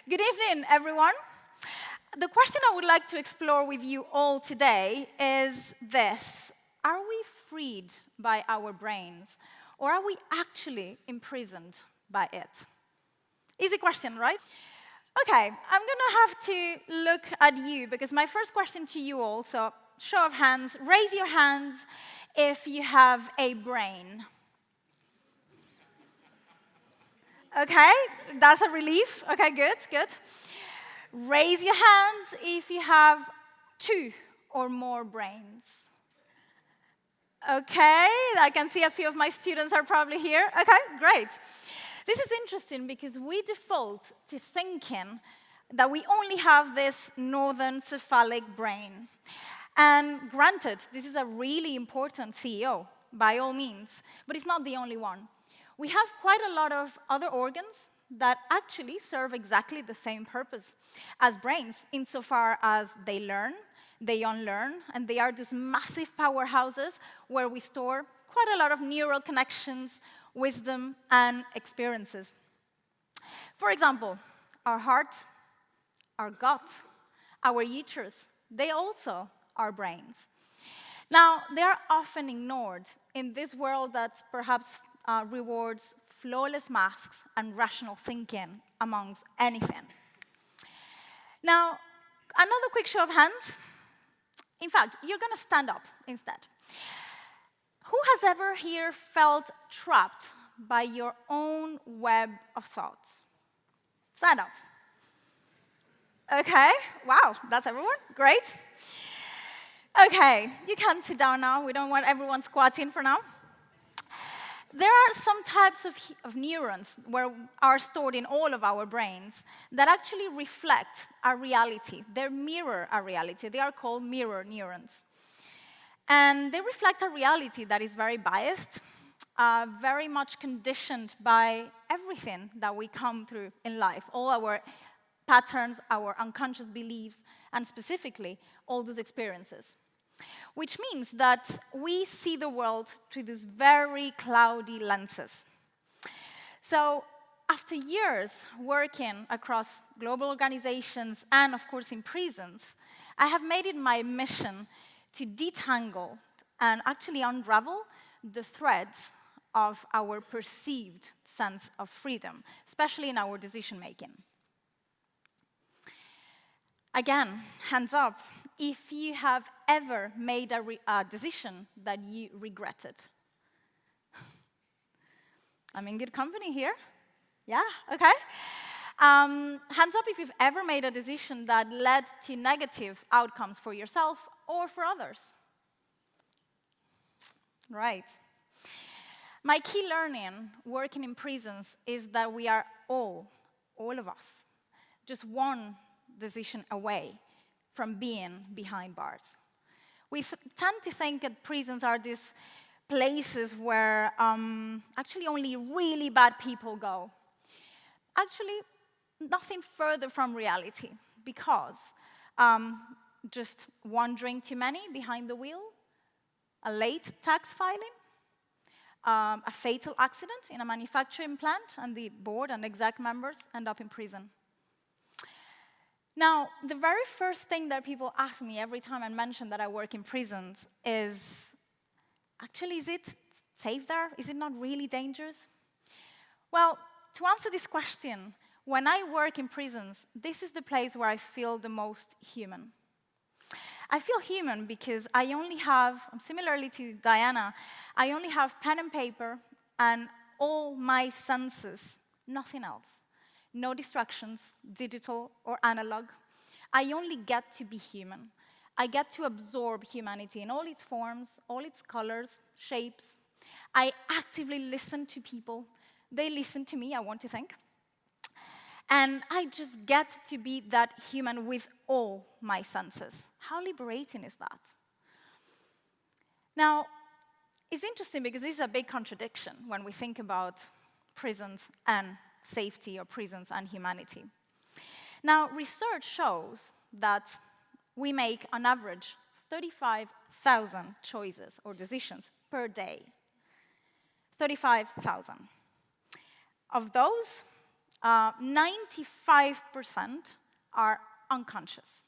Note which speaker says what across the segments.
Speaker 1: Good evening, everyone. The question I would like to explore with you all today is this. Are we freed by our brains, or are we actually imprisoned by it? Easy question, right? Okay, I'm going to have to look at you, because my first question to you all, so show of hands, raise your hands if you have a brain. Okay, that's a relief. Okay, good, good. Raise your hands if you have 2 or more brains. Okay, I can see a few of my students are probably here. Okay, great. This is interesting because we default to thinking that we only have this northern cephalic brain. And granted, this is a really important CEO, by all means, but it's not the only one. We have quite a lot of other organs that actually serve exactly the same purpose as brains, insofar as they learn, they unlearn, and they are these massive powerhouses where we store quite a lot of neural connections, wisdom, and experiences. For example, our heart, our gut, our uterus, they also are brains. Now, they are often ignored in this world that perhaps rewards flawless masks and rational thinking amongst anything. Now, another quick show of hands. In fact, you're going to stand up instead. Who has ever here felt trapped by your own web of thoughts? Stand up. Okay, wow, that's everyone, great. Okay, you can sit down now. We don't want everyone squatting for now. There are some types of neurons where are stored in all of our brains that actually reflect our reality. They mirror our reality. They are called mirror neurons. And they reflect a reality that is very biased, very much conditioned by everything that we come through in life, all our patterns, our unconscious beliefs, and specifically, all those experiences. Which means that we see the world through these very cloudy lenses. So after years working across global organizations and, of course, in prisons, I have made it my mission to detangle and actually unravel the threads of our perceived sense of freedom, especially in our decision-making. Again, hands up, if you have ever made a decision that you regretted. I'm in good company here. Yeah, okay. Hands up if you've ever made a decision that led to negative outcomes for yourself or for others. Right. My key learning working in prisons is that we are all of us, just one decision away from being behind bars. We tend to think that prisons are these places where actually only really bad people go. Actually, nothing further from reality, because just one drink too many behind the wheel, a late tax filing, a fatal accident in a manufacturing plant, and the board and exec members end up in prison. Now, the very first thing that people ask me every time I mention that I work in prisons is, actually, is it safe there? Is it not really dangerous? Well, to answer this question, when I work in prisons, this is the place where I feel the most human. I feel human because I only have, similarly to Diana, I only have pen and paper and all my senses, nothing else. No distractions, digital or analog. I only get to be human. I get to absorb humanity in all its forms, all its colors, shapes. I actively listen to people. They listen to me, I want to think. And I just get to be that human with all my senses. How liberating is that? Now, it's interesting because this is a big contradiction when we think about prisons and safety, or prisons and humanity. Now, research shows that we make, on average, 35,000 choices or decisions per day. 35,000. Of those, 95% are unconscious.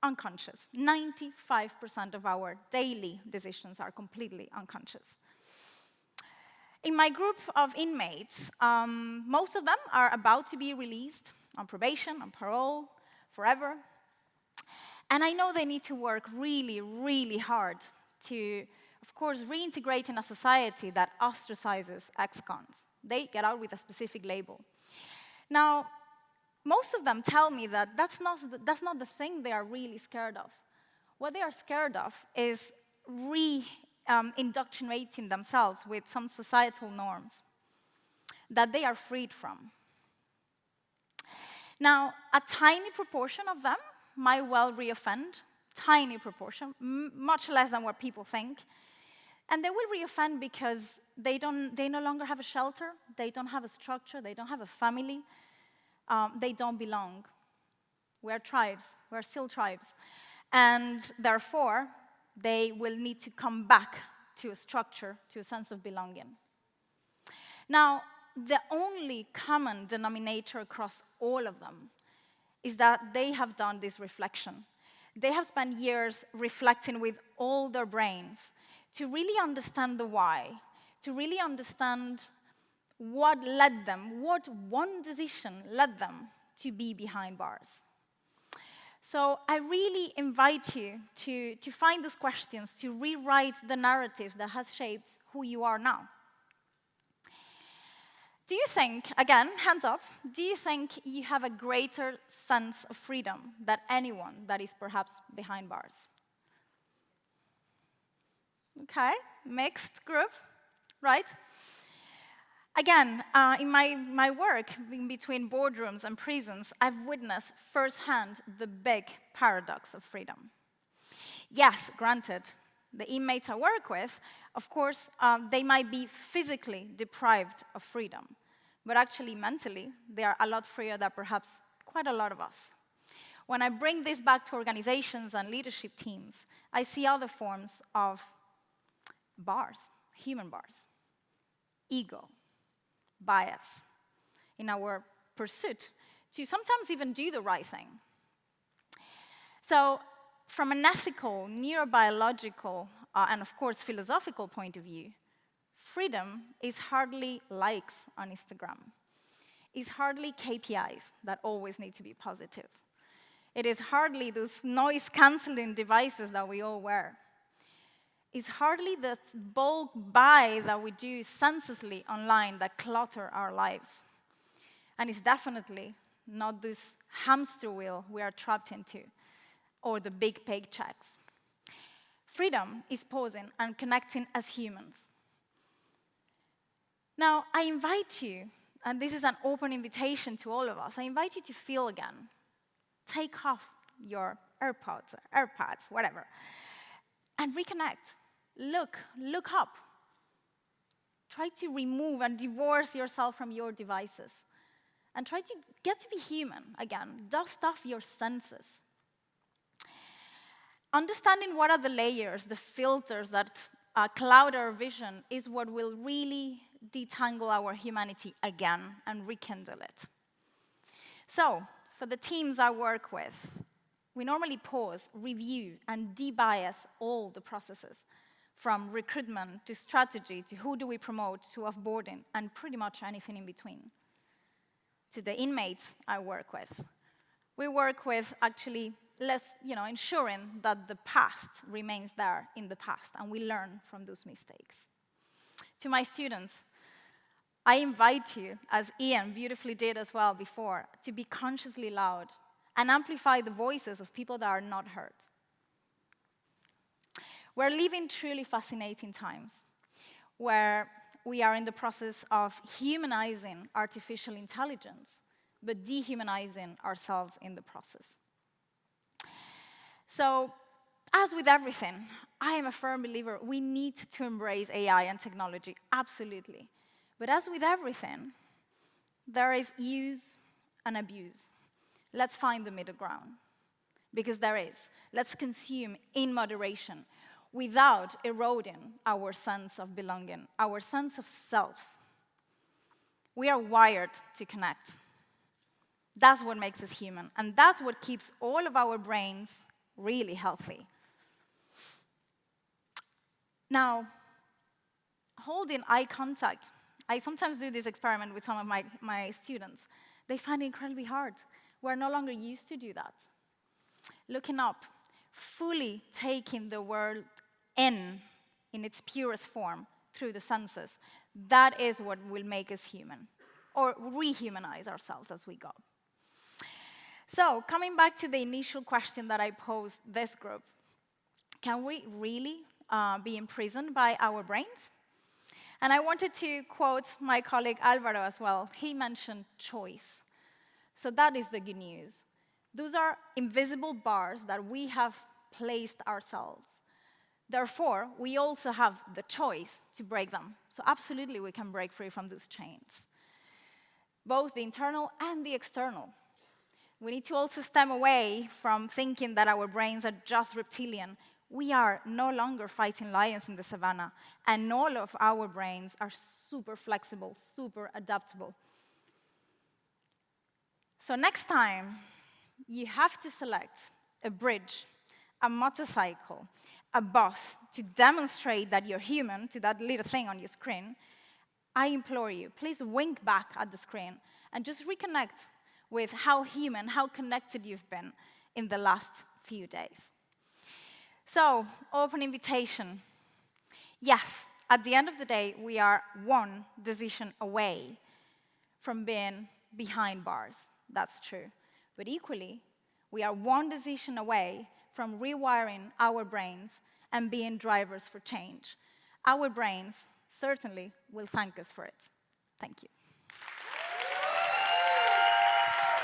Speaker 1: Unconscious. 95% of our daily decisions are completely unconscious. In my group of inmates, most of them are about to be released on probation, on parole, forever. And I know they need to work really, really hard to, of course, reintegrate in a society that ostracizes ex-cons. They get out with a specific label. Now, most of them tell me that that's not the thing they are really scared of. What they are scared of is indoctrinating themselves with some societal norms that they are freed from. Now, a tiny proportion of them might well reoffend, tiny proportion, much less than what people think. And they will reoffend because they no longer have a shelter, they don't have a structure, they don't have a family, they don't belong. We're tribes, we're still tribes. And therefore, they will need to come back to a structure, to a sense of belonging. Now, the only common denominator across all of them is that they have done this reflection. They have spent years reflecting with all their brains to really understand the why, to really understand what led them, what one decision led them to be behind bars. So I really invite you to find those questions, to rewrite the narrative that has shaped who you are now. Do you think, again, hands up, do you think you have a greater sense of freedom than anyone that is perhaps behind bars? Okay, mixed group, right? Again, in my work in between boardrooms and prisons, I've witnessed firsthand the big paradox of freedom. Yes, granted, the inmates I work with, of course, they might be physically deprived of freedom, but actually mentally, they are a lot freer than perhaps quite a lot of us. When I bring this back to organizations and leadership teams, I see other forms of bars, human bars, ego, bias, in our pursuit to sometimes even do the right thing. So, from an ethical, neurobiological, and of course philosophical point of view, freedom is hardly likes on Instagram. It's hardly KPIs that always need to be positive. It is hardly those noise-canceling devices that we all wear. It's hardly the bulk buy that we do senselessly online that clutter our lives. And it's definitely not this hamster wheel we are trapped into, or the big paychecks. Freedom is pausing and connecting as humans. Now, I invite you, and this is an open invitation to all of us, I invite you to feel again. Take off your AirPods, whatever, and reconnect. Look up. Try to remove and divorce yourself from your devices. And try to get to be human again. Dust off your senses. Understanding what are the layers, the filters that cloud our vision is what will really detangle our humanity again and rekindle it. So, for the teams I work with, we normally pause, review, and debias all the processes, from recruitment to strategy to who do we promote to offboarding and pretty much anything in between. To the inmates I work with, we work with actually ensuring that the past remains there in the past and we learn from those mistakes. To my students, I invite you, as Ian beautifully did as well before, to be consciously loud and amplify the voices of people that are not heard. We're living truly fascinating times where we are in the process of humanizing artificial intelligence, but dehumanizing ourselves in the process. So, as with everything, I am a firm believer we need to embrace AI and technology, absolutely. But as with everything, there is use and abuse. Let's find the middle ground, because there is. Let's consume in moderation, without eroding our sense of belonging, our sense of self. We are wired to connect. That's what makes us human, and that's what keeps all of our brains really healthy. Now, holding eye contact. I sometimes do this experiment with some of my students. They find it incredibly hard. We're no longer used to do that. Looking up, fully taking the world in its purest form through the senses, that is what will make us human, or rehumanize ourselves as we go. So, coming back to the initial question that I posed this group, can we really be imprisoned by our brains? And I wanted to quote my colleague Alvaro as well. He mentioned choice. So that is the good news. Those are invisible bars that we have placed ourselves. Therefore, we also have the choice to break them. So absolutely, we can break free from those chains, both the internal and the external. We need to also stem away from thinking that our brains are just reptilian. We are no longer fighting lions in the savannah, and all of our brains are super flexible, super adaptable. So next time, you have to select a bridge, a motorcycle, a bus to demonstrate that you're human to that little thing on your screen. I implore you, please wink back at the screen and just reconnect with how human, how connected you've been in the last few days. So, open invitation. Yes, at the end of the day, we are one decision away from being behind bars. That's true. But equally, we are one decision away from rewiring our brains and being drivers for change. Our brains certainly will thank us for it. Thank you.